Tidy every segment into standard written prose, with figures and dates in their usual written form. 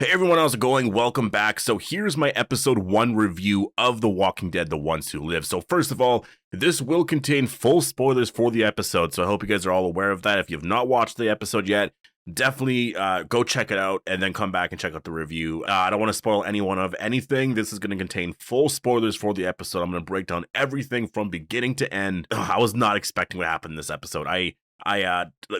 Hey everyone, how's it going? Welcome back. So here's my episode 1 review of The Walking Dead, The Ones Who Live. So first of all, this will contain full spoilers for the episode, so I hope you guys are all aware of that. If you've not watched the episode yet, definitely go check it out and then come back and check out the review. I don't want to spoil anyone of anything. This is going to contain full spoilers for the episode. I'm going to break down everything from beginning to end. I was not expecting what happened in this episode.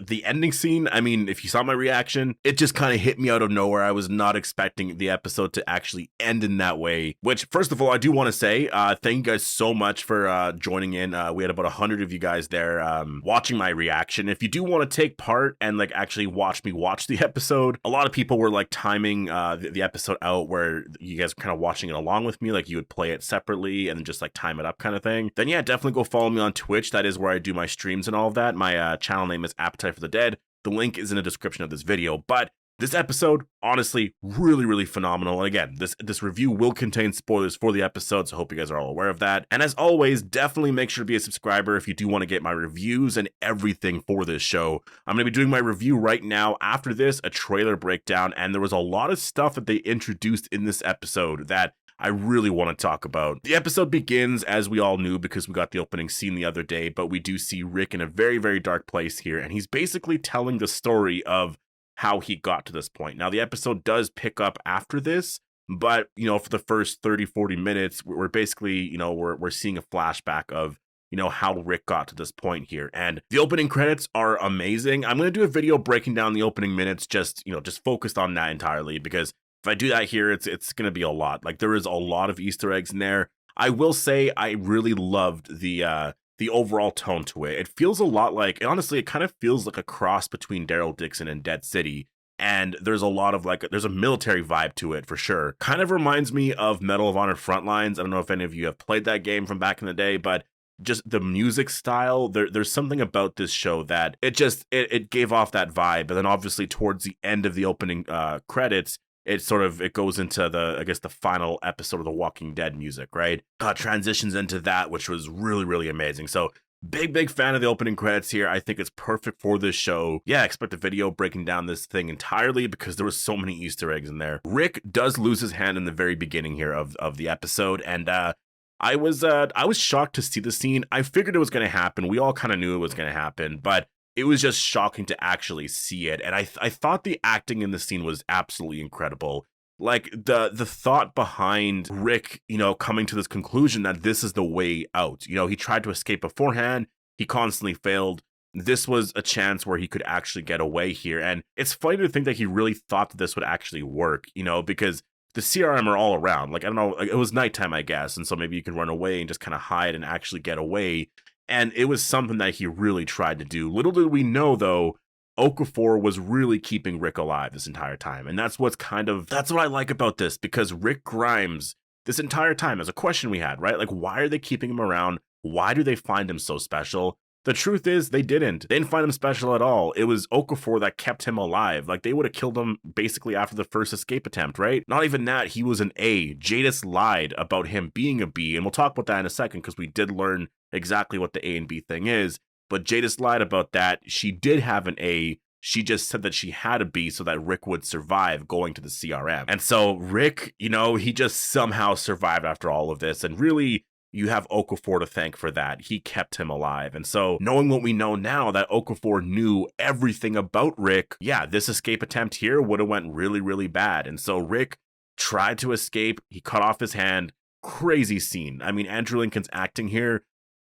The ending scene, I mean, if you saw my reaction, it just kind of hit me out of nowhere. I was not expecting the episode to actually end in that way, which, first of all, I do want to say, thank you guys so much for joining in. We had about 100 of you guys there watching my reaction. If you do want to take part and like actually watch me watch the episode, a lot of people were like timing the episode out where you guys were kind of watching it along with me, like you would play it separately and just like time it up kind of thing. Then yeah, definitely go follow me on Twitch. That is where I do my streams and all of that. My channel name is Appetite for the Dead. The link is in the description of this video. But this episode, honestly, really phenomenal. And again, this review will contain spoilers for the episode, so I hope you guys are all aware of that. And as always, definitely make sure to be a subscriber if you do want to get my reviews and everything for this show. I'm going to be doing my review right now. After this, a trailer breakdown, and there was a lot of stuff that they introduced in this episode that I really want to talk about. The episode begins, as we all knew, because we got the opening scene the other day, but we do see Rick in a very dark place here, and he's basically telling the story of how he got to this point. Now, the episode does pick up after this, but, you know, for the first 30-40 minutes, we're basically, you know, we're seeing a flashback of, you know, how Rick got to this point here. And the opening credits are amazing. I'm going to do a video breaking down the opening minutes, just focused on that entirely, because if I do that here, it's going to be a lot. Like, there is a lot of Easter eggs in there. I will say I really loved the overall tone to it. It feels a lot like, honestly, it kind of feels like a cross between Daryl Dixon and Dead City. And there's a lot of there's a military vibe to it for sure. Kind of reminds me of Medal of Honor Frontlines. I don't know if any of you have played that game from back in the day, but just the music style, there's something about this show that it gave off that vibe. But then obviously towards the end of the opening credits, it goes into the final episode of The Walking Dead music, right? Transitions into that, which was really amazing. So big fan of the opening credits here. I think it's perfect for this show. Yeah, expect a video breaking down this thing entirely because there was so many Easter eggs in there. Rick does lose his hand in the very beginning here of the episode, and I was shocked to see the scene. I figured it was going to happen. We all kind of knew it was going to happen, but it was just shocking to actually see it. And I thought the acting in the scene was absolutely incredible. Like the thought behind Rick, you know, coming to this conclusion that this is the way out. You know, he tried to escape beforehand. He constantly failed. This was a chance where he could actually get away here. And it's funny to think that he really thought that this would actually work, you know, because the CRM are all around. Like, I don't know, like, it was nighttime, I guess. And so maybe you can run away and just kind of hide and actually get away. And it was something that he really tried to do. Little did we know, though, Okafor was really keeping Rick alive this entire time. And that's what I like about this, because Rick Grimes, this entire time, is a question we had, right? Like, why are they keeping him around? Why do they find him so special? The truth is, they didn't find him special at all. It was Okafor that kept him alive. Like, they would have killed him basically after the first escape attempt, right? Not even that, he was an A. Jadis lied about him being a B, and we'll talk about that in a second, because we did learn exactly what the A and B thing is. But Jadis lied about that. She did have an A. She just said that she had a B so that Rick would survive going to the CRM. And so Rick, you know, he just somehow survived after all of this. And really, you have Okafor to thank for that. He kept him alive. And so knowing what we know now, that Okafor knew everything about Rick, yeah, this escape attempt here would have went really bad. And so Rick tried to escape. He cut off his hand. Crazy scene. I mean, Andrew Lincoln's acting here,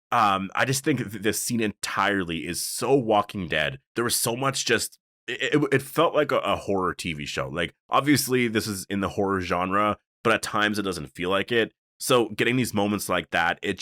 I just think this scene entirely is so Walking Dead. There was so much it felt like a horror TV show. Like, obviously this is in the horror genre, but at times it doesn't feel like it. So getting these moments like that, it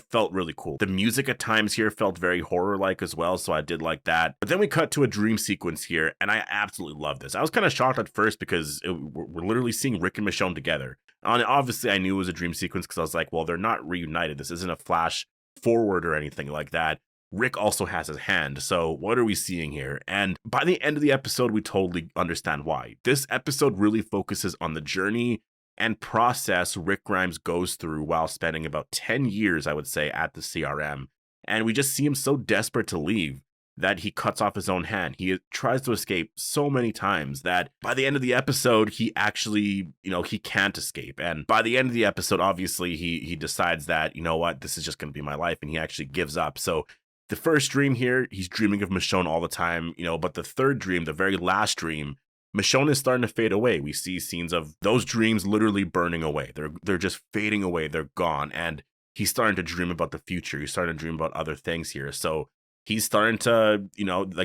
felt really cool. The music at times here felt very horror-like as well, so I did like that. But then we cut to a dream sequence here, and I absolutely love this. I was kind of shocked at first because we're literally seeing Rick and Michonne together. And obviously I knew it was a dream sequence because I was like, well, they're not reunited. This isn't a flash forward or anything like that. Rick also has his hand, so what are we seeing here? And by the end of the episode, we totally understand why. This episode really focuses on the journey and process Rick Grimes goes through while spending about 10 years, I would say, at the CRM. And we just see him so desperate to leave. that he cuts off his own hand. He tries to escape so many times that by the end of the episode, he actually, he can't escape. And by the end of the episode, obviously, he decides that, you know what, this is just going to be my life, and he actually gives up. So the first dream here, he's dreaming of Michonne all the time, but the third dream, the very last dream, Michonne is starting to fade away. We see scenes of those dreams literally burning away. They're just fading away. They're gone. And he's starting to dream about the future. He's starting to dream about other things here. So he's starting to,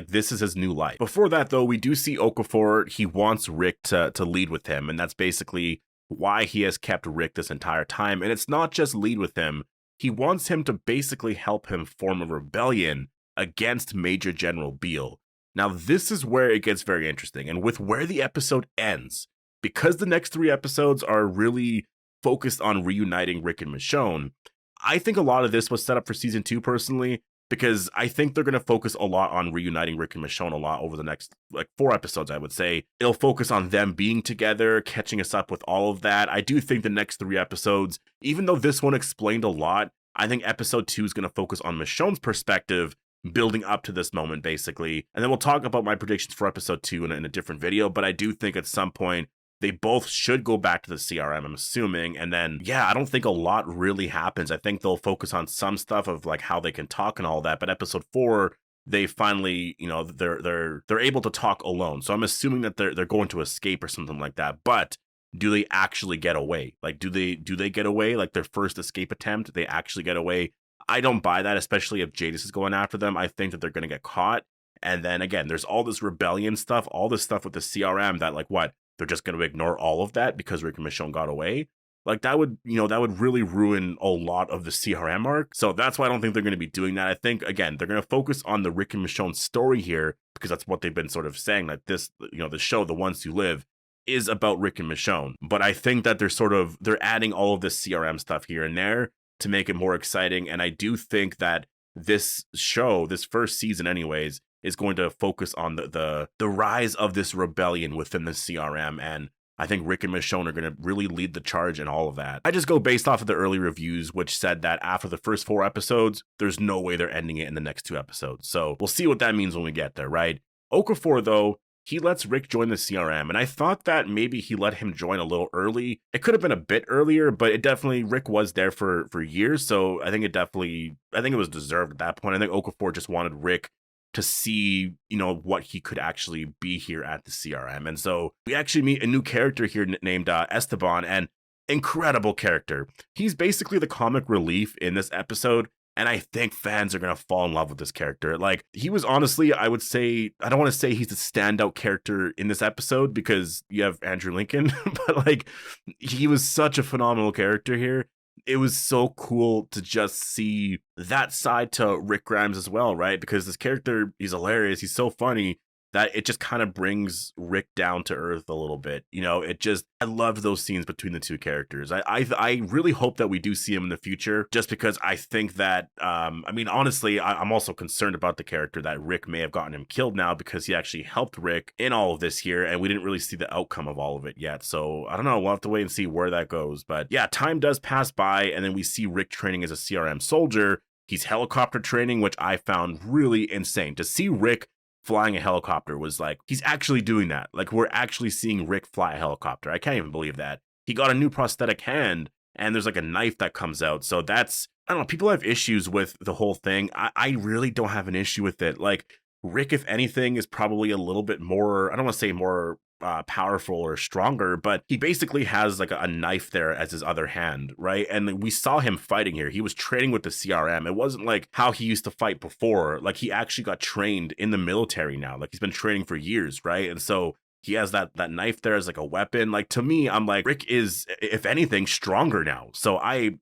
this is his new life. Before that, though, we do see Okafor. He wants Rick to lead with him. And that's basically why he has kept Rick this entire time. And it's not just lead with him. He wants him to basically help him form a rebellion against Major General Beal. Now, this is where it gets very interesting. And with where the episode ends, because the next 3 episodes are really focused on reuniting Rick and Michonne, I think a lot of this was set up for season 2 personally, because I think they're going to focus a lot on reuniting Rick and Michonne a lot over the next 4 episodes, I would say. It'll focus on them being together, catching us up with all of that. I do think the next 3 episodes, even though this one explained a lot, I think episode 2 is going to focus on Michonne's perspective, building up to this moment, basically. And then we'll talk about my predictions for episode 2 in a different video, but I do think at some point, they both should go back to the CRM, I'm assuming. And then, I don't think a lot really happens. I think they'll focus on some stuff of how they can talk and all that. But episode 4, they finally, they're able to talk alone. So I'm assuming that they're going to escape or something like that. But do they actually get away? Do they get away? Their first escape attempt, they actually get away? I don't buy that, especially if Jadis is going after them. I think that they're going to get caught. And then again, there's all this rebellion stuff, all this stuff with the CRM that what? They're just going to ignore all of that because Rick and Michonne got away. That would, that would really ruin a lot of the CRM arc. So that's why I don't think they're going to be doing that. I think, again, they're going to focus on the Rick and Michonne story here because that's what they've been sort of saying, that this, the show, The Ones Who Live, is about Rick and Michonne. But I think that they're adding all of this CRM stuff here and there to make it more exciting. And I do think that this show, this first season anyways, is going to focus on the rise of this rebellion within the CRM. And I think Rick and Michonne are going to really lead the charge in all of that. I just go based off of the early reviews, which said that after the first 4 episodes, there's no way they're ending it in the next 2 episodes. So we'll see what that means when we get there, right? Okafor, though, he lets Rick join the CRM, and I thought that maybe he let him join a little early. It could have been a bit earlier, but Rick was there for years, so I think it was deserved at that point. I think Okafor just wanted Rick to see, what he could actually be here at the CRM. And so we actually meet a new character here named Esteban, and incredible character. He's basically the comic relief in this episode. And I think fans are going to fall in love with this character. He was honestly, I would say, I don't want to say he's a standout character in this episode because you have Andrew Lincoln, but he was such a phenomenal character here. It was so cool to just see that side to Rick Grimes as well, right? Because this character, he's hilarious. He's so funny that it just kind of brings Rick down to earth a little bit. I loved those scenes between the 2 characters. I really hope that we do see him in the future, just because I think that, honestly, I'm also concerned about the character that Rick may have gotten him killed now because he actually helped Rick in all of this here, and we didn't really see the outcome of all of it yet. So I don't know, we'll have to wait and see where that goes. But time does pass by, and then we see Rick training as a CRM soldier. He's helicopter training, which I found really insane. To see Rick flying a helicopter was he's actually doing that. We're actually seeing Rick fly a helicopter. I can't even believe that. He got a new prosthetic hand, and there's a knife that comes out. So that's, I don't know, people have issues with the whole thing. I really don't have an issue with it. Rick, if anything, is probably a little bit more, I don't want to say more powerful or stronger, but he basically has a knife there as his other hand, right? And we saw him fighting here. He was training with the CRM. It wasn't how he used to fight before. He actually got trained in the military now. He's been training for years, right? And so he has that knife there as a weapon. To me, I'm Rick is, if anything, stronger now. So I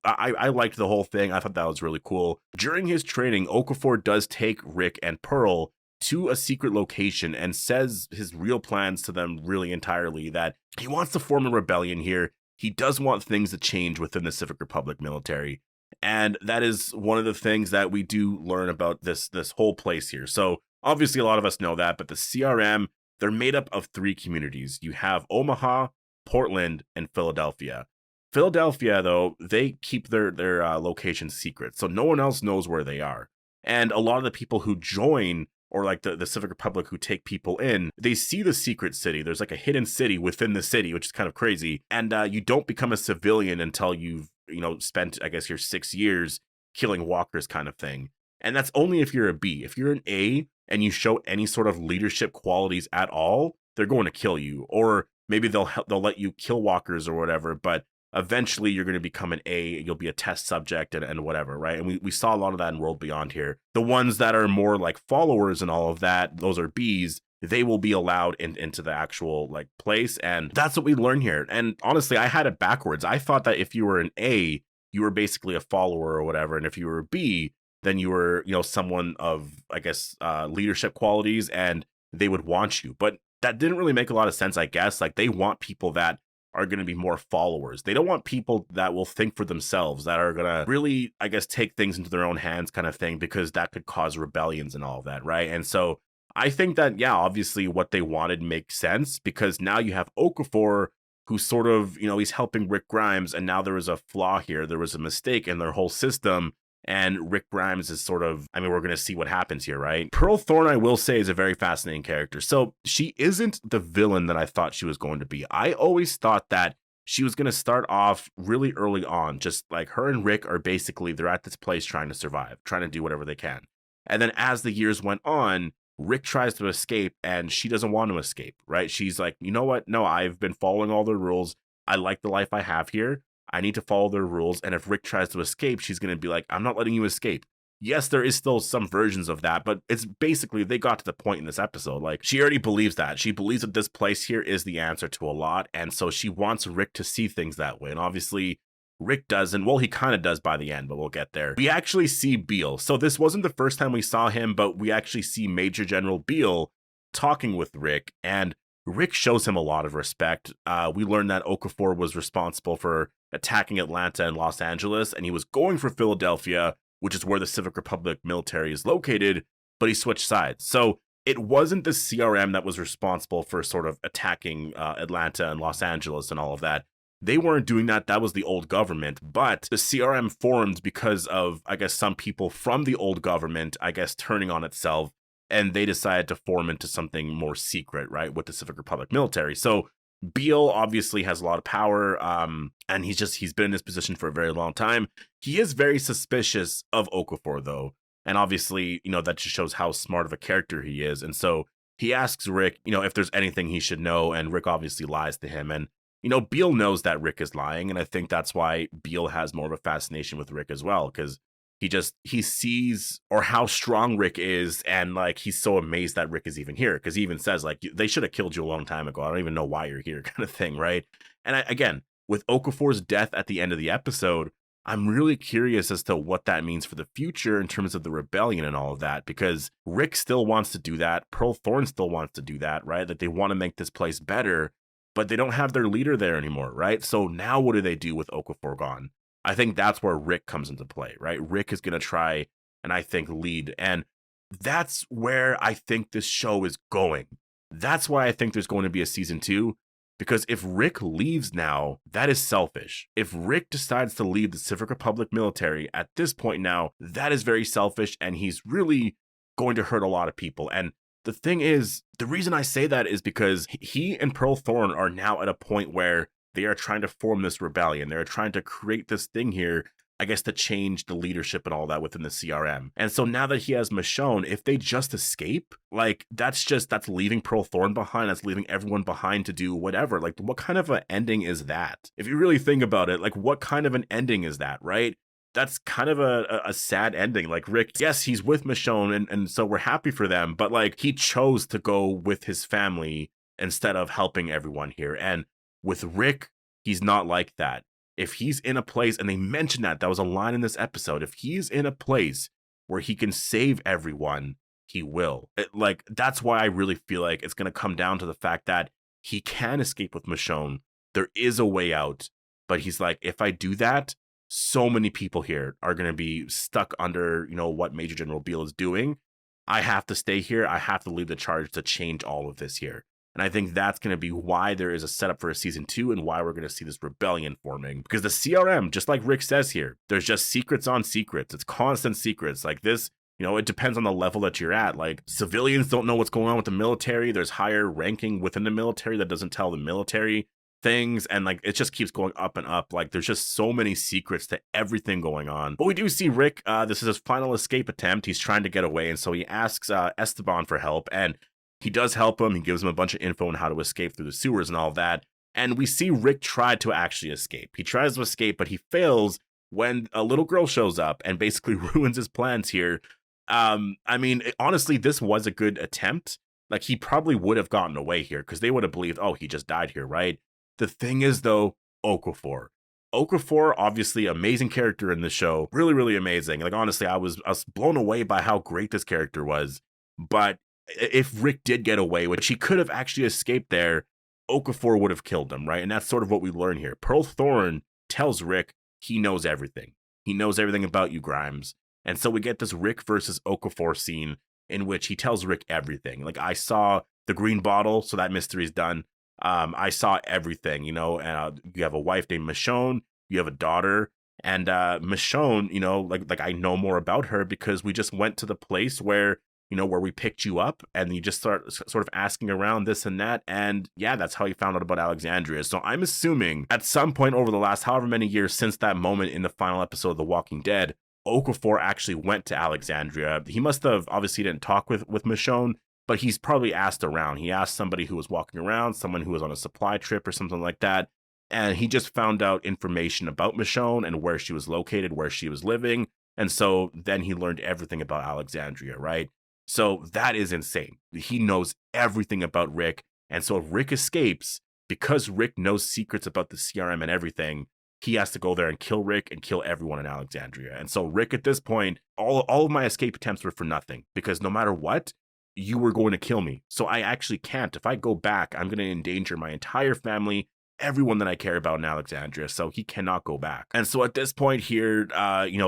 liked the whole thing. I thought that was really cool. During his training, Okafor does take Rick and Pearl to a secret location and says his real plans to them really entirely, that he wants to form a rebellion here. He does want things to change within the Civic Republic military. And that is one of the things that we do learn about this whole place here. So obviously a lot of us know that, but the CRM, they're made up of 3 communities. You have Omaha, Portland, and Philadelphia. Philadelphia, though, they keep their location secret, so no one else knows where they are. And a lot of the people who join or like the Civic Republic who take people in, they see the secret city. There's like a hidden city within the city, which is kind of crazy. And you don't become a civilian until you've, spent, I guess, your 6 years killing walkers kind of thing. And that's only if you're a B. If you're an A and you show any sort of leadership qualities at all, they're going to kill you. Or maybe they'll let you kill walkers or whatever, but eventually you're going to become an A, you'll be a test subject and whatever, right? And we saw a lot of that in World Beyond here. The ones that are more like followers and all of that, those are Bs, they will be allowed into the actual like place. And that's what we learn here. And honestly, I had it backwards. I thought that if you were an A, you were basically a follower or whatever. And if you were a B, then you were, someone of, I guess, leadership qualities and they would want you. But that didn't really make a lot of sense, I guess. Like they want people that are going to be more followers. They don't want people that will think for themselves, that are going to really, I guess, take things into their own hands kind of thing, because that could cause rebellions and all of that, right? And so I think that, yeah, obviously what they wanted makes sense, because now you have Okafor, who sort of, he's helping Rick Grimes, and now there was a flaw here. There was a mistake in their whole system. And Rick Grimes is sort of, we're going to see what happens here, right? Pearl Thorne, I will say, is a very fascinating character. So she isn't the villain that I thought she was going to be. I always thought that she was going to start off really early on, just like her and Rick are basically, they're at this place trying to survive, trying to do whatever they can. And then as the years went on, Rick tries to escape and she doesn't want to escape, right? She's like, you know what? No, I've been following all the rules. I like the life I have here. I need to follow their rules. And if Rick tries to escape, she's going to be like, I'm not letting you escape. Yes, there is still some versions of that, but it's basically, they got to the point in this episode. Like, she already believes that. She believes that this place here is the answer to a lot. And so she wants Rick to see things that way. And obviously, Rick doesn't. Well, he kind of does by the end, but we'll get there. We actually see Beal. So this wasn't the first time we saw him, but we actually see Major General Beal talking with Rick. And Rick shows him a lot of respect. We learned that Okafor was responsible for attacking Atlanta and Los Angeles, and he was going for Philadelphia, which is where the Civic Republic military is located, but he switched sides. So it wasn't the CRM that was responsible for sort of attacking Atlanta and Los Angeles and all of that. They weren't doing that. That was the old government. But the CRM formed because of, I guess, some people from the old government, I guess, turning on itself, and they decided to form into something more secret, right, with the Civic Republic military. So Beal obviously has a lot of power, and he's been in this position for a very long time. He is very suspicious of Okafor, though, and obviously, that just shows how smart of a character he is. And so he asks Rick, if there's anything he should know, and Rick obviously lies to him. And Beal knows that Rick is lying, and I think that's why Beal has more of a fascination with Rick as well, because he sees or how strong Rick is, and like he's so amazed that Rick is even here, because he even says like, they should have killed you a long time ago. I don't even know why you're here, kind of thing, right? And again, with Okafor's death at the end of the episode, I'm really curious as to what that means for the future in terms of the rebellion and all of that, because Rick still wants to do that. Pearl Thorne still wants to do that, right? That they want to make this place better, but they don't have their leader there anymore, right? So now what do they do with Okafor gone? I think that's where Rick comes into play, right? Rick is going to try and I think lead. And that's where I think this show is going. That's why I think there's going to be a season 2, because if Rick leaves now, that is selfish. If Rick decides to leave the Civic Republic military at this point now, that is very selfish, and he's really going to hurt a lot of people. And the thing is, the reason I say that is because he and Pearl Thorne are now at a point where they are trying to form this rebellion. They're trying to create this thing here, I guess, to change the leadership and all that within the CRM. And so now that he has Michonne, if they just escape, like that's leaving Pearl Thorne behind. That's leaving everyone behind to do whatever. Like, what kind of an ending is that? If you really think about it, like, what kind of an ending is that, right? That's kind of a sad ending. Like, Rick, yes, he's with Michonne, and so we're happy for them, but like, he chose to go with his family instead of helping everyone here. And with Rick, he's not like that. If he's in a place, and they mentioned that was a line in this episode, if he's in a place where he can save everyone, he will. That's why I really feel like it's going to come down to the fact that he can escape with Michonne. There is a way out, but he's like, if I do that, so many people here are going to be stuck under, what Major General Beal is doing. I have to stay here. I have to lead the charge to change all of this here. And I think that's going to be why there is a setup for a season 2 and why we're going to see this rebellion forming. Because the CRM, just like Rick says here, there's just secrets on secrets. It's constant secrets. Like, this it depends on the level that you're at. Like, civilians don't know what's going on with the military. There's higher ranking within the military that doesn't tell the military things, and like it just keeps going up and up. Like, there's just so many secrets to everything going on. But we do see Rick, this is his final escape attempt. He's trying to get away, and so he asks Esteban for help, and he does help him. He gives him a bunch of info on how to escape through the sewers and all that. And we see Rick try to actually escape. He tries to escape, but he fails when a little girl shows up and basically ruins his plans here. I mean, honestly, this was a good attempt. Like, he probably would have gotten away here because they would have believed, oh, he just died here, right? The thing is, though, Okafor. Okafor, obviously, amazing character in the show. Really, really amazing. Like, honestly, I was blown away by how great this character was. But if Rick did get away, which he could have actually escaped there, Okafor would have killed him, right? And that's sort of what we learn here. Pearl Thorne tells Rick he knows everything. He knows everything about you, Grimes. And so we get this Rick versus Okafor scene in which he tells Rick everything. Like, I saw the green bottle, so that mystery's done. I saw everything, and you have a wife named Michonne, you have a daughter, and Michonne, like I know more about her because we just went to the place where we picked you up, and you just start sort of asking around this and that, and yeah, that's how you found out about Alexandria. So I'm assuming at some point over the last however many years since that moment in the final episode of The Walking Dead, Okafor actually went to Alexandria. He must have obviously didn't talk with Michonne, but he's probably asked around. He asked somebody who was walking around, someone who was on a supply trip or something like that. And he just found out information about Michonne and where she was located, where she was living. And so then he learned everything about Alexandria, right? So that is insane. He knows everything about Rick. And so if Rick escapes, because Rick knows secrets about the CRM and everything, he has to go there and kill Rick and kill everyone in Alexandria. And so Rick, at this point, all of my escape attempts were for nothing, because no matter what, you were going to kill me. So I actually can't. If I go back, I'm going to endanger my entire family, everyone that I care about in Alexandria. So he cannot go back. And so at this point here,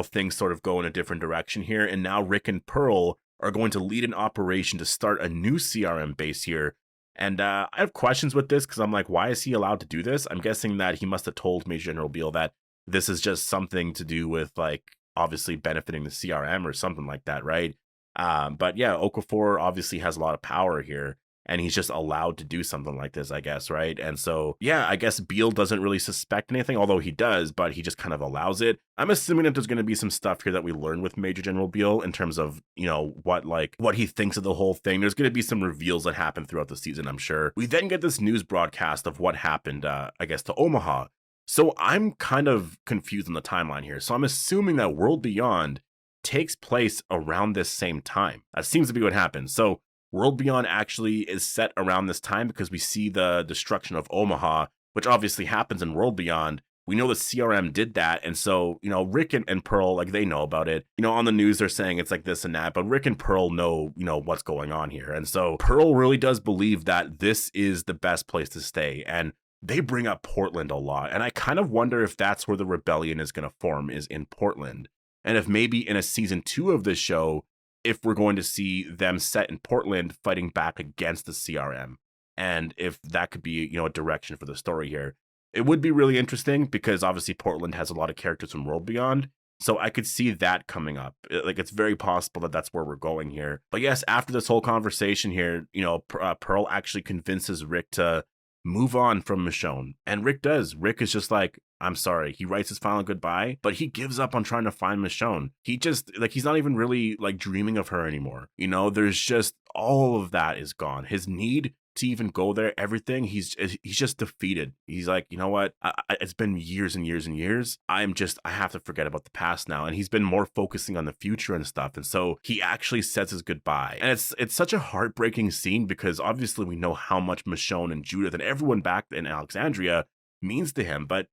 things sort of go in a different direction here. And now Rick and Pearl are going to lead an operation to start a new CRM base here. And I have questions with this because I'm like, why is he allowed to do this? I'm guessing that he must have told Major General Beal that this is just something to do with, like, obviously benefiting the CRM or something like that, right? But yeah, Okafor obviously has a lot of power here, and he's just allowed to do something like this, I guess, right? And so, yeah, I guess Beal doesn't really suspect anything, although he does, but he just kind of allows it. I'm assuming that there's going to be some stuff here that we learn with Major General Beal in terms of, what he thinks of the whole thing. There's going to be some reveals that happen throughout the season, I'm sure. We then get this news broadcast of what happened, to Omaha. So I'm kind of confused on the timeline here. So I'm assuming that World Beyond takes place around this same time. That seems to be what happens. So World Beyond actually is set around this time because we see the destruction of Omaha, which obviously happens in World Beyond. We know the CRM did that. And so, Rick and Pearl, like, they know about it. On the news, they're saying it's like this and that, but Rick and Pearl know, what's going on here. And so Pearl really does believe that this is the best place to stay. And they bring up Portland a lot. And I kind of wonder if that's where the rebellion is going to form, is in Portland. And if maybe in a season 2 of this show, if we're going to see them set in Portland fighting back against the CRM, and if that could be, a direction for the story here, it would be really interesting because obviously Portland has a lot of characters from World Beyond. So I could see that coming up. Like, it's very possible that that's where we're going here. But yes, after this whole conversation here, Pearl actually convinces Rick to move on from Michonne. And Rick does. Rick is just like, I'm sorry. He writes his final goodbye, but he gives up on trying to find Michonne. He just, he's not even really, dreaming of her anymore. There's just, all of that is gone. His need to even go there, everything, he's just defeated. He's like, you know what? It's been years and years and years. I have to forget about the past now. And he's been more focusing on the future and stuff. And so he actually says his goodbye. And it's such a heartbreaking scene because obviously we know how much Michonne and Judith and everyone back in Alexandria means to him, but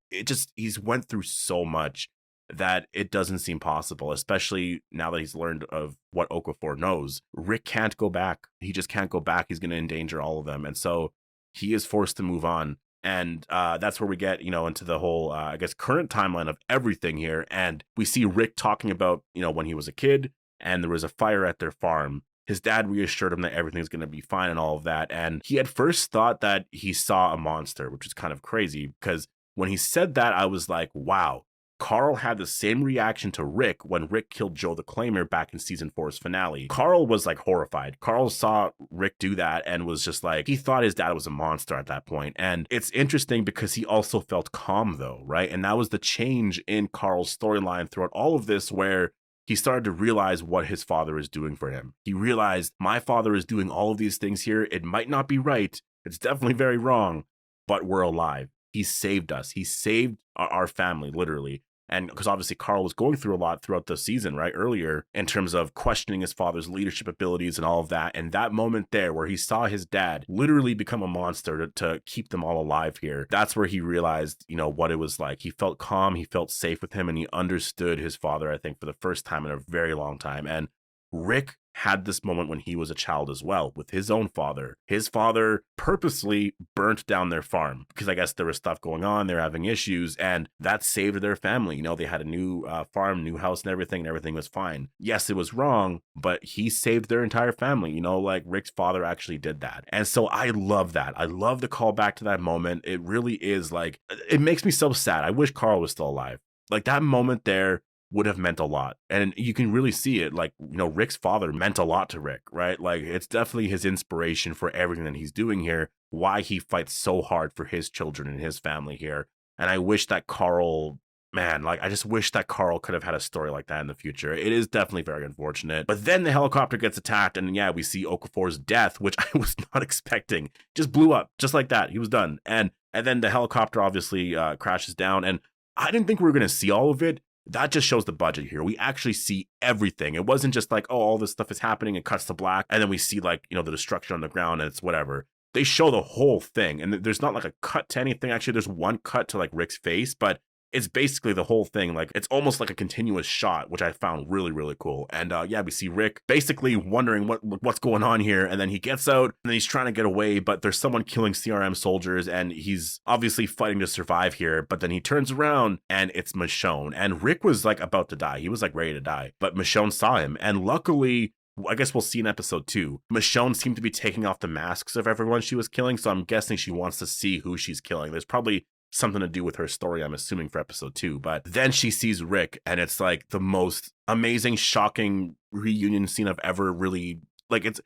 he's went through so much that it doesn't seem possible, especially now that he's learned of what Okafor knows. Rick can't go back. He just can't go back. He's going to endanger all of them. And so he is forced to move on. And that's where we get, into the whole, current timeline of everything here. And we see Rick talking about, when he was a kid and there was a fire at their farm. His dad reassured him that everything's going to be fine and all of that. And he at first thought that he saw a monster, which is kind of crazy because when he said that, I was like, wow, Carl had the same reaction to Rick when Rick killed Joe the Claimer back in season 4's finale. Carl was like horrified. Carl saw Rick do that and was just like, he thought his dad was a monster at that point. And it's interesting because he also felt calm though, right? And that was the change in Carl's storyline throughout all of this, where he started to realize what his father is doing for him. He realized, my father is doing all of these things here. It might not be right. It's definitely very wrong, but we're alive. He saved us. He saved our family, literally. And because obviously Carl was going through a lot throughout the season, right? Earlier, in terms of questioning his father's leadership abilities and all of that. And that moment there where he saw his dad literally become a monster to keep them all alive here, that's where he realized, you know, what it was like. He felt calm, he felt safe with him, and he understood his father, I think, for the first time in a very long time. And Rick had this moment when he was a child as well with his own father. His father purposely burnt down their farm because I guess there was stuff going on, they're having issues, and that saved their family. You know, they had a new farm, new house and everything was fine. Yes, it was wrong, but he saved their entire family. You know, like Rick's father actually did that. And so I love that. I love the call back to that moment. It really is like, it makes me so sad. I wish Carl was still alive. Like that moment there would have meant a lot. And you can really see it. Like, you know, Rick's father meant a lot to Rick, right? Like it's definitely his inspiration for everything that he's doing here, why he fights so hard for his children and his family here. And I wish that Carl, man, like I just wish that Carl could have had a story like that in the future. It is definitely very unfortunate. But then the helicopter gets attacked and yeah, we see Okafor's death, which I was not expecting. Just blew up just like that. He was done. And then the helicopter obviously crashes down, and I didn't think we were going to see all of it. That just shows the budget here. We actually see everything. It wasn't just like, oh, all this stuff is happening and cuts to black, and then we see like, you know, the destruction on the ground and it's whatever. They show the whole thing, and there's not like a cut to anything. Actually, there's one cut to like Rick's face, but it's basically the whole thing. Like it's almost like a continuous shot, which I found really, really cool. And yeah, we see Rick basically wondering what's going on here. And then he gets out and then he's trying to get away, but there's someone killing CRM soldiers and he's obviously fighting to survive here. But then he turns around and it's Michonne, and Rick was like about to die. He was like ready to die, but Michonne saw him. And luckily, I guess we'll see in episode 2, Michonne seemed to be taking off the masks of everyone she was killing. So I'm guessing she wants to see who she's killing. There's probably something to do with her story, I'm assuming, for episode 2. But then she sees Rick, and it's like the most amazing, shocking reunion scene I've ever really, like, it's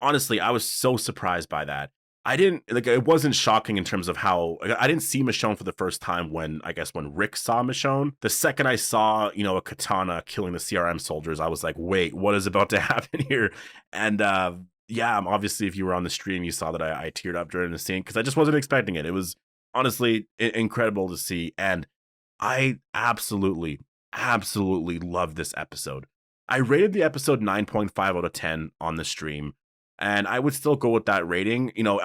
honestly, I was so surprised by that. I didn't, like, it wasn't shocking in terms of how, I didn't see Michonne for the first time when Rick saw Michonne. The second I saw, you know, a katana killing the CRM soldiers, I was like, wait, what is about to happen here? And yeah, obviously, if you were on the stream, you saw that I teared up during the scene because I just wasn't expecting it. It was honestly incredible to see, and I absolutely love this episode. I rated the episode 9.5 out of 10 on the stream, and I would still go with that rating. You know,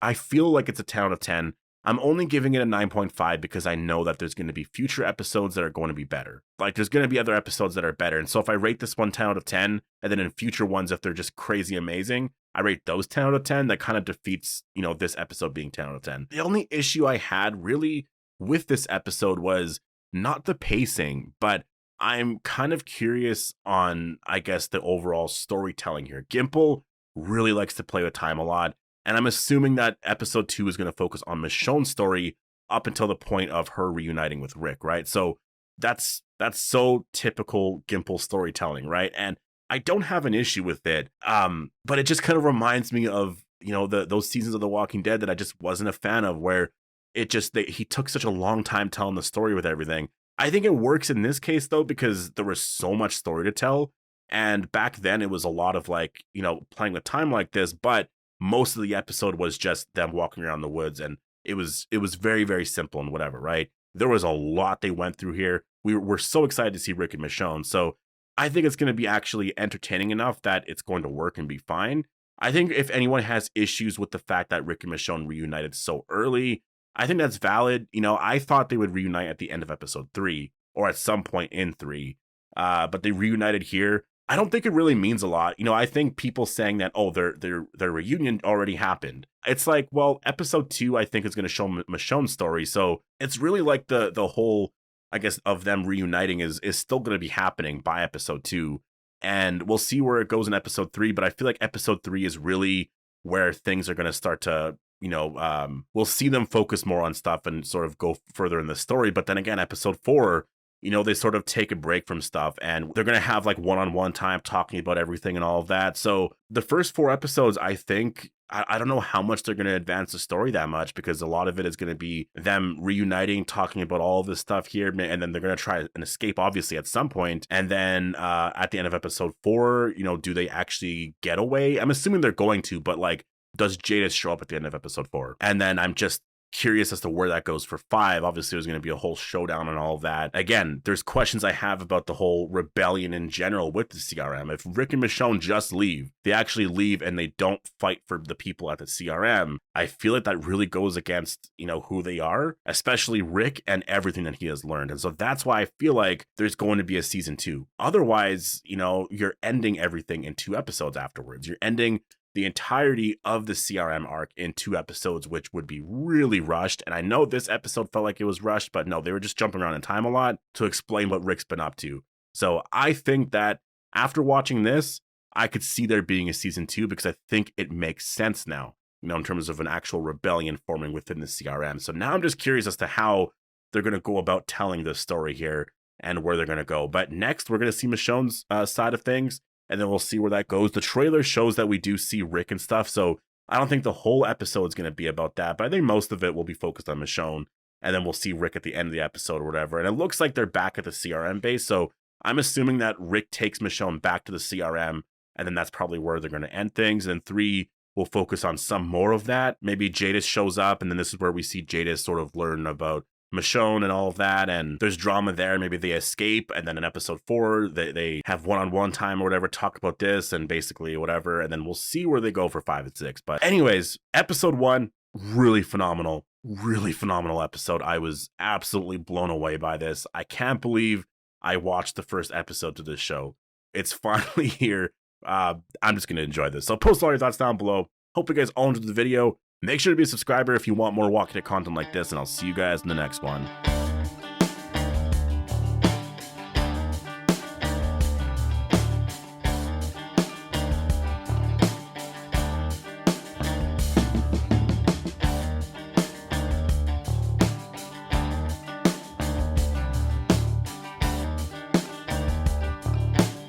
I feel like it's a 10 out of 10. I'm only giving it a 9.5 because I know that there's going to be future episodes that are going to be better. Like there's going to be other episodes that are better, and so if I rate this one 10 out of 10, and then in future ones, if they're just crazy amazing, I rate those 10 out of 10, that kind of defeats, you know, this episode being 10 out of 10. The only issue I had really with this episode was not the pacing, but I'm kind of curious on, I guess, the overall storytelling here. Gimple really likes to play with time a lot, and I'm assuming that episode 2 is going to focus on Michonne's story up until the point of her reuniting with Rick, right? So that's so typical Gimple storytelling, right? And I don't have an issue with it, but it just kind of reminds me of, you know, those seasons of The Walking Dead that I just wasn't a fan of, where it just, he took such a long time telling the story with everything. I think it works in this case, though, because there was so much story to tell, and back then it was a lot of like, you know, playing with time like this, but most of the episode was just them walking around the woods, and it was very, very simple and whatever, right? There was a lot they went through here. We're so excited to see Rick and Michonne, so I think it's going to be actually entertaining enough that it's going to work and be fine. I think if anyone has issues with the fact that Rick and Michonne reunited so early, I think that's valid. You know, I thought they would reunite at the end of episode 3 or at some point in 3, but they reunited here. I don't think it really means a lot. You know, I think people saying that, oh, their reunion already happened. It's like, well, episode 2, I think, is going to show Michonne's story. So it's really like the whole, I guess, of them reuniting is still going to be happening by episode 2. And we'll see where it goes in episode 3. But I feel like episode 3 is really where things are going to start to, you know, we'll see them focus more on stuff and sort of go further in the story. But then again, episode 4 you know, they sort of take a break from stuff and they're going to have like one-on-one time talking about everything and all of that. So the first 4 episodes, I think, I don't know how much they're going to advance the story that much, because a lot of it is going to be them reuniting, talking about all of this stuff here, and then they're going to try an escape, obviously, at some point. And then at the end of episode 4, you know, do they actually get away? I'm assuming they're going to, but like, does Jadis show up at the end of episode 4? And then I'm just curious as to where that goes for 5. Obviously, there's going to be a whole showdown and all of that. Again, there's questions I have about the whole rebellion in general with the CRM. If Rick and Michonne just leave, they actually leave and they don't fight for the people at the CRM, I feel like that really goes against, you know, who they are, especially Rick and everything that he has learned. And so that's why I feel like there's going to be a season 2. Otherwise, you know, you're ending everything in 2 episodes afterwards. You're ending the entirety of the CRM arc in 2 episodes, which would be really rushed. And I know this episode felt like it was rushed, but no, they were just jumping around in time a lot to explain what Rick's been up to. So I think that after watching this, I could see there being a season 2, because I think it makes sense now, you know, in terms of an actual rebellion forming within the CRM. So now I'm just curious as to how they're going to go about telling this story here and where they're going to go. But next, we're going to see Michonne's side of things, and then we'll see where that goes. The trailer shows that we do see Rick and stuff, so I don't think the whole episode is going to be about that, but I think most of it will be focused on Michonne, and then we'll see Rick at the end of the episode or whatever. And it looks like they're back at the CRM base, so I'm assuming that Rick takes Michonne back to the CRM, and then that's probably where they're going to end things. And 3 will focus on some more of that. Maybe Jadis shows up, and then this is where we see Jadis sort of learn about Michonne and all of that, and there's drama there. Maybe they escape, and then in episode 4 they have one-on-one time or whatever, talk about this and basically whatever, and then we'll see where they go for 5 and 6. But anyways, episode 1, really phenomenal episode. I was absolutely blown away by this. I can't believe I watched the first episode to this show. It's finally here. I'm just gonna enjoy this, so post all your thoughts down below. Hope you guys all enjoyed the video. Make sure to be a subscriber if you want more Walking Dead content like this, and I'll see you guys in the next one.